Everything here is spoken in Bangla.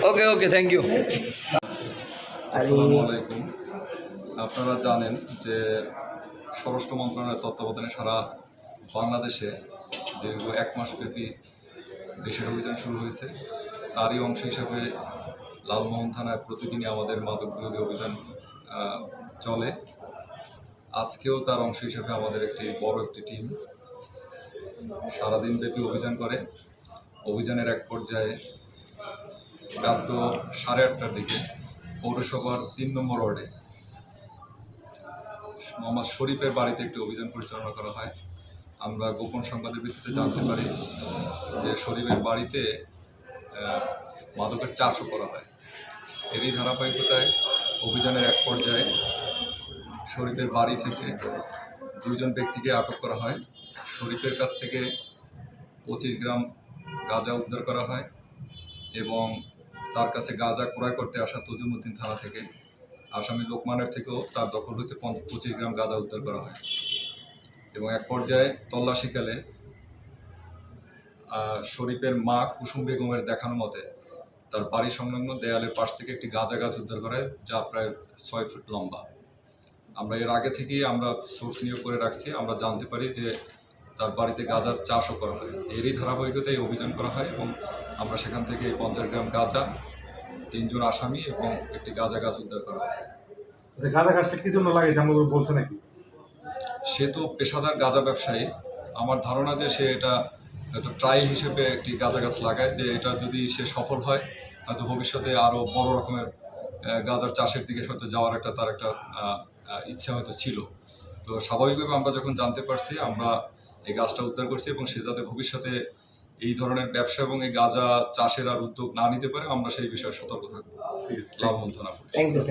Okay okay, thank you. আসসালামু আলাইকুম। আপনারা জানেন যে স্বরাষ্ট্র মন্ত্রণালয়ের তত্ত্বাবধানে সারা বাংলাদেশে দীর্ঘ 1 মাসব্যাপী দেশের অভিযান শুরু হয়েছে। তারই অংশ হিসাবে লালমোহন থানায় প্রতিদিনই আমাদের মাদক বিরোধী অভিযান চলে। আজকেও তার অংশ হিসাবে আমাদের বড় একটি টিম সারাদিনব্যাপী অভিযান করে। অভিযানের এক পর্যায়ে রাত্র 8:30টার দিকে পৌরসভার 3 নম্বর ওয়ার্ডে মোহাম্মদ শরীফের বাড়িতে একটি অভিযান পরিচালনা করা হয়। আমরা গোপন সংবাদের ভিত্তিতে জানতে পারি যে শরীফের বাড়িতে মাদকের চাষও করা হয়। এরই ধারাবাহিকতায় অভিযানের এক পর্যায়ে শরীফের বাড়ি থেকে 2 জন ব্যক্তিকে আটক করা হয়। শরীফের কাছ থেকে 25 গ্রাম গাঁজা উদ্ধার করা হয় এবং তার কাছে গাঁজা ক্রয় করতে আসা তজুমউদ্দিন থানা থেকে আসামি লোকমানের থেকেও তার দখল হতে 25 গ্রাম গাঁজা উদ্ধার করা হয় এবং এক পর্যায়ে তল্লাশিকালে শরীফের মা কুসুম বেগমের দেখানো মতে তার বাড়ি সংলগ্ন দেয়ালের পাশ থেকে একটি গাঁজা গাছ উদ্ধার করা হয়, যা প্রায় 6 ফুট লম্বা। আমরা এর আগে থেকেই সোর্স নিয়োগ করে রাখছি। আমরা জানতে পারি যে তার বাড়িতে গাঁজার চাষও করা হয়। এরই ধারাবাহিকতায় অভিযান করা হয় এবং আমরা সেখান থেকে 50 গ্রাম গাঁজা, 3 জন আসামি এবং একটি গাঁজা গাছ উদ্ধার করা হয়। গাঁজা গাছটা কি জন্য লাগে বলছে নাকি? সে তো পেশাদার গাঁজা ব্যবসায়ী। আমার ধারণা যে সে এটা হয়তো ট্রায়াল হিসেবে একটি গাঁজা গাছ লাগায়, যে এটা যদি সে সফল হয় হয়তো ভবিষ্যতে আরও বড় রকমের গাঁজার চাষের দিকে হয়তো যাওয়ার তার একটা ইচ্ছা হয়তো ছিল। তো স্বাভাবিকভাবে আমরা যখন জানতে পারছি, আমরা এই গাছটা উদ্ধার করছি এবং সে যাতে ভবিষ্যতে এই ধরনের ব্যবসা এবং এই গাঁজা চাষের আর উদ্যোগ না নিতে পারে, আমরা সেই বিষয়ে সতর্ক থাকবো। লালমোহন থানা পুলিশ। Thank you.